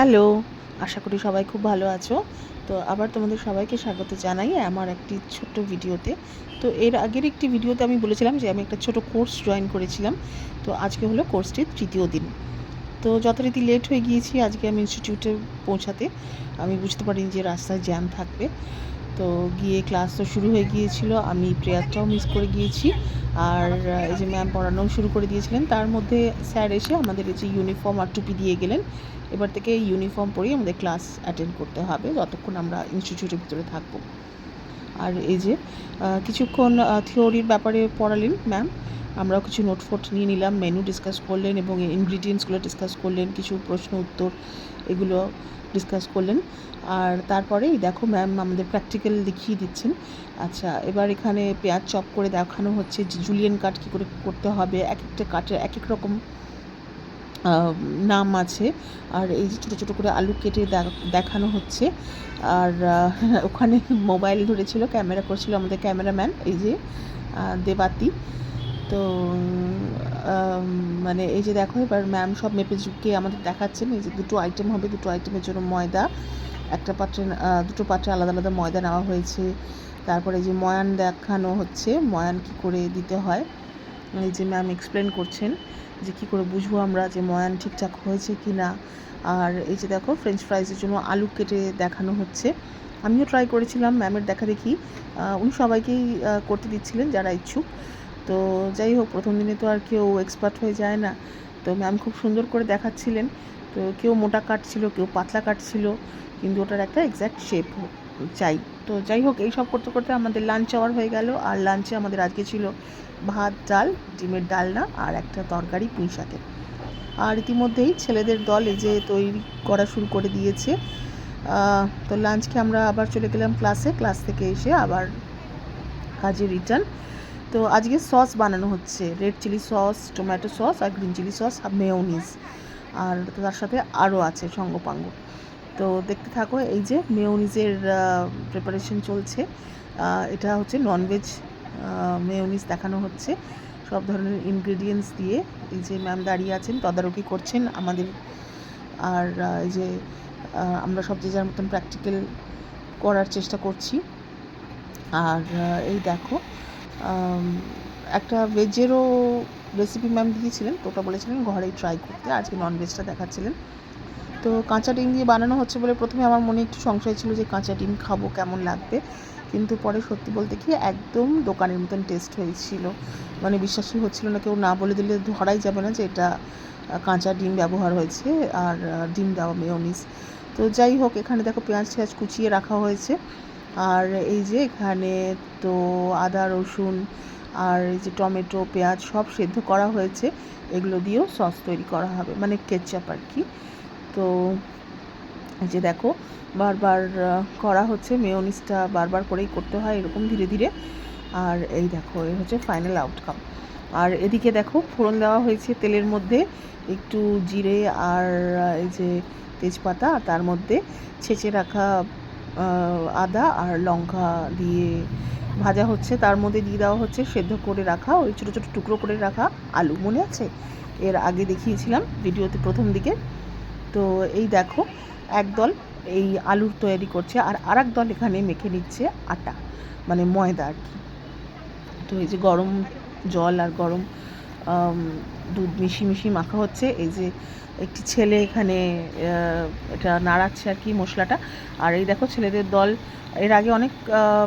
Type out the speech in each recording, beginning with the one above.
Hello, আশা করি সবাই খুব ভালো আছো। তো আবার তোমাদের সবাইকে স্বাগত জানাই আমার একটি ছোট্ট ভিডিওতে। তো এর আগের একটি ভিডিওতে আমি বলেছিলাম যে আমি একটা ছোট কোর্স জয়েন করেছিলাম। তো আজকে হলো কোর্সটির ৩য় দিন। তো যথারীতি লেট হয়ে গিয়েছি আজকে আমি ইনস্টিটিউটে পৌঁছাতে। আমি বুঝতে পারিনি যে রাস্তায় জ্যাম থাকবে। তো গিয়ে ক্লাস তো শুরু হয়ে গিয়েছিল, আমি প্রেয়ারটাও মিস করে গিয়েছি। আর এই যে ম্যাম পড়ানোও শুরু করে দিয়েছিলেন, তার মধ্যে স্যার এসে আমাদের এই যে ইউনিফর্ম আর টুপি দিয়ে গেলেন। এবার থেকে ইউনিফর্ম পরেই আমাদের ক্লাস অ্যাটেন্ড করতে হবে যতক্ষণ আমরা ইনস্টিটিউটের ভিতরে থাকবো। আর এই যে কিছুক্ষণ থিওরির ব্যাপারে পড়ালেন ম্যাম, আমরাও কিছু নোট ফোট নিয়ে নিলাম, মেনু ডিসকাস করলেন এবং ইনগ্রিডিয়েন্টসগুলো ডিসকাস করলেন, কিছু প্রশ্ন উত্তর এগুলো ডিসকাস করলেন। আর তারপরেই দেখো ম্যাম আমাদের প্র্যাকটিক্যাল দেখিয়ে দিচ্ছেন। আচ্ছা, এবার এখানে পেঁয়াজ চপ করে দেখানো হচ্ছে যে জুলিয়ান কাট কী করে করতে হবে, এক একটা কাটের এক এক রকম নাম আছে। আর এই যে ছোটো ছোটো করে আলু কেটে দেখানো হচ্ছে। আর ওখানে মোবাইল ধরেছিল, ক্যামেরা করছিল আমাদের ক্যামেরাম্যান এই যে দেবাতি। তো মানে এই যে দেখো এবার ম্যাম সব মেপে ঝুঁকে আমাদের দেখাচ্ছেন। এই যে দুটো আইটেম হবে, দুটো আইটেমের জন্য ময়দা একটা পাত্রে, দুটো পাত্রে আলাদা আলাদা ময়দা নেওয়া হয়েছে। তারপরে যে ময়ান দেখানো হচ্ছে, ময়ান কী করে দিতে হয় এই যে ম্যাম এক্সপ্লেন করছেন যে কী করে বুঝবো আমরা যে ময়ান ঠিকঠাক হয়েছে কি না। আর এই যে দেখো ফ্রেঞ্চ ফ্রাইসের জন্য আলু কেটে দেখানো হচ্ছে। আমিও ট্রাই করেছিলাম ম্যামের দেখা দেখি, উনি সবাইকেই করতে দিচ্ছিলেন যারা ইচ্ছুক। তো যাই হোক, প্রথম দিনে তো আর কেউ এক্সপার্ট হয়ে যায় না। তো ম্যাম খুব সুন্দর করে দেখাচ্ছিলেন। তো কেউ মোটা কাটছিল, কেউ পাতলা কাটছিল, কিন্তু ওটার একটা এক্স্যাক্ট শেপ চাই। তো যাই হোক, এই সব করতে করতে আমাদের লাঞ্চ আওয়ার হয়ে গেল। আর লাঞ্চে আমাদের আজকে ছিল ভাত, ডাল, ডিমের ডালনা আর একটা তরকারি পুঁই শাকের। আর ইতিমধ্যেই ছেলেদের দল এই যে তৈরি করা শুরু করে দিয়েছে। তো লাঞ্চকে আমরা আবার চলে গেলাম ক্লাসে, ক্লাস থেকে এসে আবার কাজে রিটার্ন। তো আজকে সস বানানো হচ্ছে, red chilli sauce, tomato sauce আর গ্রিন চিলি সস আর মেয়োনিজ, আর তার সাথে আরও আছে সঙ্গপাঙ্গ। তো দেখতে থাকো, এই যে মেয়োনিজের প্রিপারেশন চলছে। এটা হচ্ছে ননভেজ মেয়োনিজ দেখানো হচ্ছে, সব ধরনের ইনগ্রেডিয়েন্টস দিয়ে। এই যে ম্যাম দাঁড়িয়ে আছেন, তদারকি করছেন আমাদের। আর এই যে আমরা সব যে যার মতন প্র্যাকটিক্যাল করার চেষ্টা করছি। আর এই দেখো একটা ভেজেরও রেসিপি ম্যাম দিয়েছিলেন, তো ওটা বলেছিলেন ঘরেই ট্রাই করতে। আজকে ননভেজটা দেখাচ্ছিলেন। তো কাঁচা ডিম দিয়ে বানানো হচ্ছে বলে প্রথমে আমার মনে একটু সংশয় ছিল যে কাঁচা ডিম খাবো কেমন লাগবে, কিন্তু পরে সত্যি বলতে কি একদম দোকানের মতন টেস্ট হয়েছিল। মানে বিশ্বাসই হচ্ছিল না, কেউ না বলে দিলে ধরাই যাবে না যে এটা কাঁচা ডিম ব্যবহার হয়েছে আর ডিম দেওয়া মেয়োনিজ। তো যাই হোক, এখানে দেখো পেঁয়াজ টেয়াজ কুচিয়ে রাখা হয়েছে। আর এই যে এখানে তো আদা রসুন আর এই যে টমেটো পেঁয়াজ সব সেদ্ধ করা হয়েছে, এগুলো দিয়েও সস তৈরি করা হবে, মানে কেচাপ আর কি। তো এই যে দেখো বারবার করা হচ্ছে, মেয়োনিজটা বারবার করেই করতে হয় এরকম ধীরে ধীরে। আর এই দেখো এই হচ্ছে ফাইনাল আউটকাম। আর এদিকে দেখো ফোড়ন দেওয়া হয়েছে তেলের মধ্যে, একটু জিরে আর এই যে তেজপাতা, আর তার মধ্যে ছেঁচে রাখা আদা আর লঙ্কা দিয়ে ভাজা হচ্ছে। তার মধ্যে দিয়ে দেওয়া হচ্ছে সেদ্ধ করে রাখা ওই ছোটো ছোটো টুকরো করে রাখা আলু, মনে আছে এর আগে দেখিয়েছিলাম ভিডিওতে প্রথম দিকে। তো এই দেখো একদল এই আলুর তৈরি করছে আর আরেক দল এখানে মেখে নিচ্ছে আটা, মানে ময়দা আর কি। তো এই যে গরম জল আর গরম দুধ মিশিয়ে মাখা হচ্ছে। এই যে একটি ছেলে এখানে এটা নাড়াচ্ছে আর কি মশলাটা। আর এই দেখো ছেলেদের দল এর আগে অনেক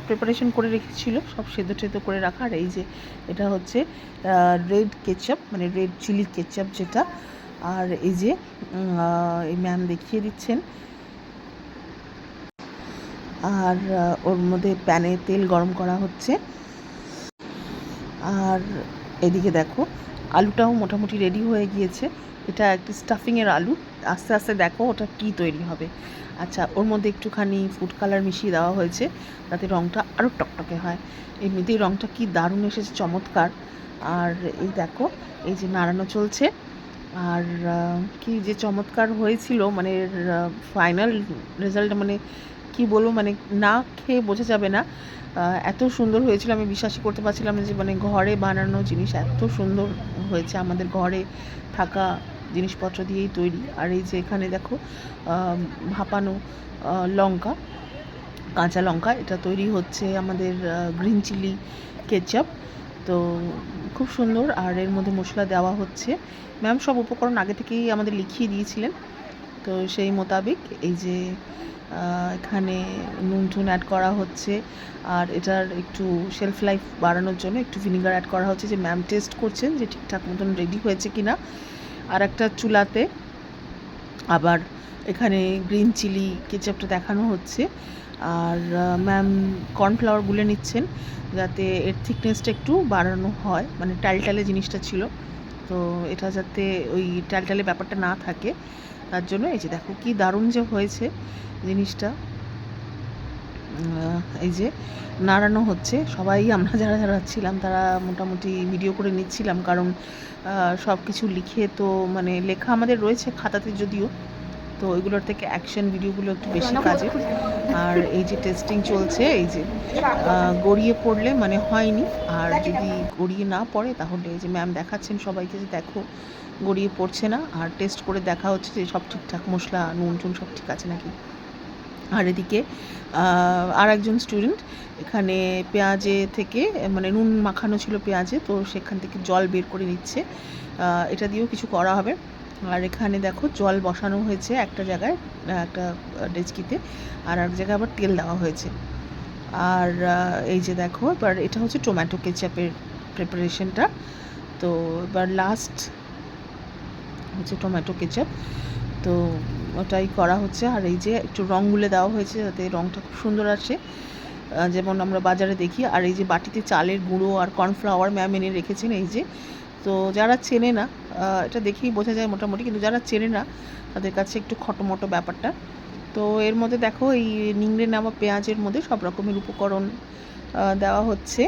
প্রিপারেশন করে রেখেছিল, সব সেদ্ধ টেদ্ধ করে রাখা। আর এই যে এটা হচ্ছে রেড কেচাপ, মানে রেড চিলি কেচাপ যেটা। আর এই যে এই ম্যাম দেখিয়ে দিচ্ছেন। আর ওর মধ্যে প্যানে তেল গরম করা হচ্ছে। আর এদিকে দেখো আলুটাও মোটামুটি রেডি হয়ে গিয়েছে। এটা একটি স্টাফিংয়ের আলু, আস্তে আস্তে দেখো ওটা কি তৈরি হবে। আচ্ছা, ওর মধ্যে একটুখানি ফুড কালার মিশিয়ে দেওয়া হয়েছে যাতে রঙটা আরও টকটকে হয়। এমনিতেই রঙটা কি দারুণ এসেছে, চমৎকার। আর এই দেখো এই যে নাড়ানো চলছে। আর কি যে চমৎকার হয়েছিল, মানে ফাইনাল রেজাল্টটা মানে কি বলবো, মানে না খেয়ে বোঝা যাবে না, এত সুন্দর হয়েছিল। আমি বিশ্বাসই করতে পারছিলাম না যে মানে ঘরে বানানো জিনিস এত সুন্দর হয়েছে। আমাদের ঘরে থাকা জিনিসপত্র দিয়েই তৈরি। আর এই যে এখানে দেখো ভাপানো লঙ্কা, কাঁচা লঙ্কা, এটা তৈরি হচ্ছে আমাদের গ্রিন চিলি কেচাপ। তো খুব সুন্দর। আর এর মধ্যে মশলা দেওয়া হচ্ছে। ম্যাম সব উপকরণ আগে থেকেই আমাদের লিখিয়ে দিয়েছিলেন, তো সেই মোতাবেক এই যে এখানে নুন টুন অ্যাড করা হচ্ছে। আর এটার একটু শেলফ লাইফ বাড়ানোর জন্য একটু ভিনিগার অ্যাড করা হচ্ছে, যে ম্যাম টেস্ট করছেন যে ঠিকঠাক মতন রেডি হয়েছে কিনা। আর একটা চুলাতে আবার এখানে গ্রিন চিলি কেচাপটা দেখানো হচ্ছে। আর ম্যাম কর্নফ্লাওয়ার গুলে নিচ্ছেন যাতে এর থিকনেসটা একটু বাড়ানো হয়, মানে টালটালে জিনিসটা ছিল, তো এটা যাতে ওই টালটালে ব্যাপারটা না থাকে তার জন্য। এই যে দেখো কি দারুণ যে হয়েছে জিনিসটা। এই যে নাড়ানো হচ্ছে, সবাই আমরা যারা যারা ছিলাম তারা মোটামুটি ভিডিও করে নিচ্ছিলাম, কারণ সব কিছু লিখে তো মানে লেখা আমাদের রয়েছে খাতাতে যদিও, তো ওইগুলোর থেকে অ্যাকশন ভিডিওগুলো একটু বেশি কাজের। আর এই যে টেস্টিং চলছে, এই যে গড়িয়ে পড়লে মানে হয়নি, আর যদি গড়িয়ে না পড়ে তাহলে এই যে ম্যাম দেখাচ্ছেন সবাইকে যে দেখো গড়িয়ে পড়ছে না, আর টেস্ট করে দেখা হচ্ছে যে সব ঠিকঠাক মশলা নুন টুন সব ঠিক আছে নাকি। আর এদিকে আর একজন স্টুডেন্ট এখানে পেঁয়াজে থেকে মানে নুন মাখানো ছিল পেঁয়াজে, তো সেখান থেকে জল বের করে নিচ্ছে, এটা দিয়েও কিছু করা হবে। আর এখানে দেখো জল বসানো হয়েছে একটা জায়গায়, একটা ডেচকিতে, আর এক জায়গায় আবার তেল দেওয়া হয়েছে। আর এই যে দেখো এবার এটা হচ্ছে টমেটো কেচাপের প্রিপারেশনটা। তো এবার লাস্ট হচ্ছে টমেটো কেচাপ, তো ওটাই করা হচ্ছে। আর এই যে একটু রং গুলে দেওয়া হয়েছে যাতে রংটা খুব সুন্দর আসে, যেমন আমরা বাজারে দেখি। আর এই যে বাটিতে চালের গুঁড়ো আর কর্নফ্লাওয়ার ম্যাম এনে রেখেছেন এই যে। তো যারা চেনে না, এটা দেখেই বোঝা যায় মোটামুটি, কিন্তু যারা চেনে না তাদের কাছে একটু খটোমটো ব্যাপারটা। তো এর মধ্যে দেখো এই নিংড়ে নেওয়া পেঁয়াজের মধ্যে সব রকমের উপকরণ দেওয়া হচ্ছে।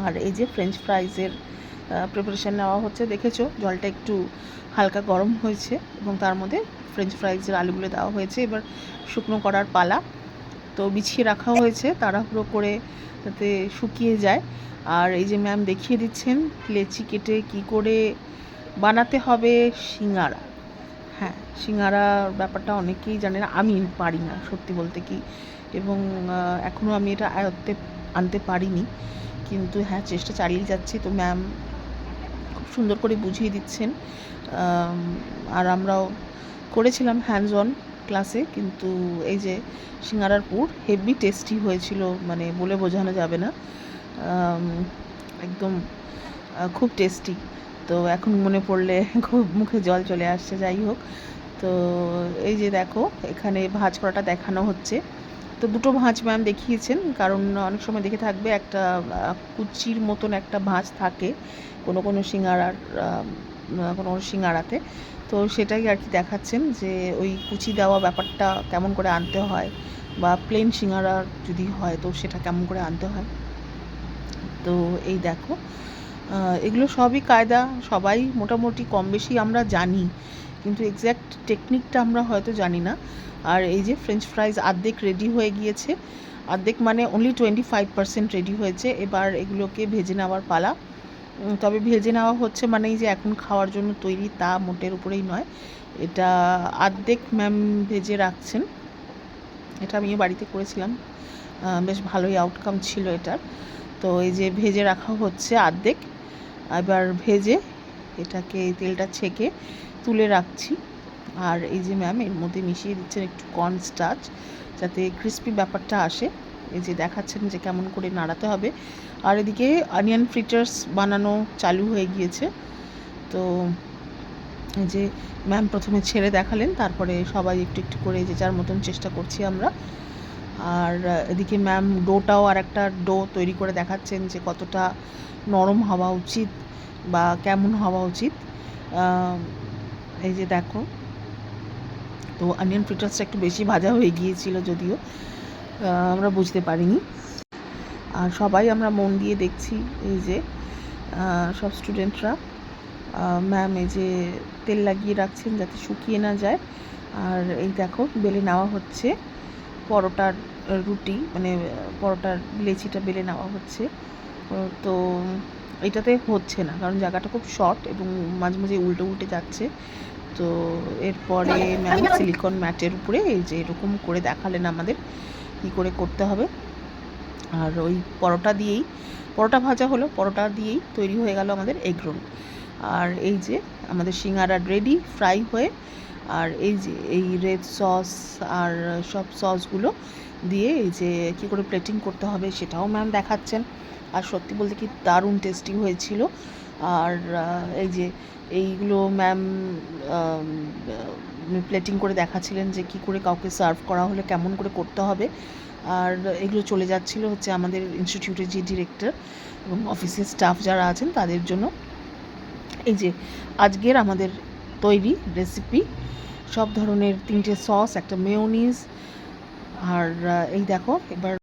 আর এই যে ফ্রেঞ্চ ফ্রাইজের প্রিপারেশান নেওয়া হচ্ছে, দেখেছো জলটা একটু হালকা গরম হয়েছে এবং তার মধ্যে ফ্রেঞ্চ ফ্রাইজের আলুগুলো দেওয়া হয়েছে। এবার শুকনো করার পালা, তো বিছিয়ে রাখা হয়েছে তাড়াহুড়ো করে যাতে শুকিয়ে যায়। আর এই যে ম্যাম দেখিয়ে দিচ্ছেন লেচি কেটে কি করে বানাতে হবে সিঙ্গারা। হ্যাঁ, সিঙ্গারা ব্যাপারটা অনেকেই জানে না, আমি পারি না সত্যি বলতে কি, এবং এখনও আমি এটা আয়ত্তে আনতে পারিনি, কিন্তু হ্যাঁ চেষ্টা চালিয়ে যাচ্ছি। তো ম্যাম খুব সুন্দর করে বুঝিয়ে দিচ্ছেন, আর আমরাও করেছিলাম হ্যান্ডস অন ক্লাসে। কিন্তু এই যে সিঙ্গারার পুর হেভি টেস্টি হয়েছিল, মানে বলে বোঝানো যাবে না, একদম খুব টেস্টি। তো এখন মনে পড়লে খুব মুখে জল চলে আসছে। যাই হোক, তো এই যে দেখো এখানে ভাঁজ করাটা দেখানো হচ্ছে। তো দুটো ভাঁজ ম্যাম দেখিয়েছেন, কারণ অনেক সময় দেখে থাকবে একটা কুচির মতন একটা ভাঁজ থাকে কোনো কোনো সিঙ্গারার, কোনো কোনো সিঙ্গারাতে, তো সেটাই আর কি দেখাচ্ছেন যে ওই কুচি দেওয়া ব্যাপারটা কেমন করে আনতে হয়, বা প্লেন সিঙ্গারা যদি হয় তো সেটা কেমন করে আনতে হয়। তো এই দেখো এগুলো সবই কায়দা, সবাই মোটামুটি কম বেশি আমরা জানি, কিন্তু এক্স্যাক্ট টেকনিকটা আমরা হয়তো জানি না। আর এই যে ফ্রেঞ্চ ফ্রাইজ আর্ধেক রেডি হয়ে গিয়েছে, অর্ধেক মানে অনলি 25% রেডি হয়েছে। এবার এগুলোকে ভেজে নেওয়ার পালা। তবে ভেজে নেওয়া হচ্ছে মানে এই যে এখন খাওয়ার জন্য তৈরি তা মোটের উপরেই নয়, এটা অর্ধেক ম্যাম ভেজে রাখছেন। এটা আমিও বাড়িতে করেছিলাম, বেশ ভালোই আউটকাম ছিল এটার। তো এই যে ভেজে রাখা হচ্ছে অর্ধেক, এবার ভেজে এটাকে তেলটা ছেঁকে তুলে রাখছি। আর এই যে ম্যাম এর মধ্যে মিশিয়ে দিচ্ছেন একটু কর্ন স্টার্চ যাতে ক্রিস্পি ব্যাপারটা আসে। এই যে দেখাচ্ছেন যে কেমন করে নাড়াতে হবে। আর এদিকে অনিয়ন ফ্রিটার্স বানানো চালু হয়ে গিয়েছে। তো এই যে ম্যাম প্রথমে ছেড়ে দেখালেন, তারপরে সবাই একটু একটু করে যে যার মতন চেষ্টা করছি আমরা। আর এদিকে ম্যাম ডোটাও আর একটা ডো তৈরি করে দেখাচ্ছেন যে কতটা নরম হওয়া উচিত বা কেমন হওয়া উচিত। এই যে দেখো, তো অনিয়ন ফ্রিটার্সটা একটু বেশি ভাজা হয়ে গিয়েছিল যদিও আমরা বুঝতে পারিনি। আর সবাই আমরা মন দিয়ে দেখছি, এই যে সব স্টুডেন্টরা ম্যাম এই যে তেল লাগিয়ে রাখছেন যাতে শুকিয়ে না যায়। আর এই দেখো বেলে নেওয়া হচ্ছে পরোটার রুটি, মানে পরোটার লেচিটা বেলে নেওয়া হচ্ছে। তো এটাতে হচ্ছে না, কারণ জায়গাটা খুব শর্ট এবং মাঝে মাঝে উল্টে উল্টে যাচ্ছে। তো এরপরে ম্যাম সিলিকন ম্যাটের উপরে এই যে এরকম করে দেখালেন আমাদের কী করে করতে হবে। আর ওই পরোটা ভাজা হলো, পরোটা দিয়েই তৈরি হয়ে গেল আমাদের এগ রোল। আর এই যে আমাদের সিঙ্গারা রেডি ফ্রাই হয়ে, আর এই যে এই রেড সস আর সব সসগুলো দিয়ে এই যে কী করে প্লেটিং করতে হবে সেটাও ম্যাম দেখাচ্ছেন। আর সত্যি বলতে কি দারুণ টেস্টি হয়েছিল। আর এই যে এইগুলো ম্যাম প্লেটিং করে দেখাচ্ছিলেন যে কী করে কাউকে সার্ভ করা হলে কেমন করে করতে হবে। আর এগুলো চলে যাচ্ছিলো হচ্ছে আমাদের ইনস্টিটিউটের যে ডিরেক্টর এবং অফিসের স্টাফ যারা আছেন তাদের জন্য। এই যে আজকের আমাদের তৈরি রেসিপি, সব ধরনের 3টে সস, একটা মেয়োনিজ, আর এই দেখো এবার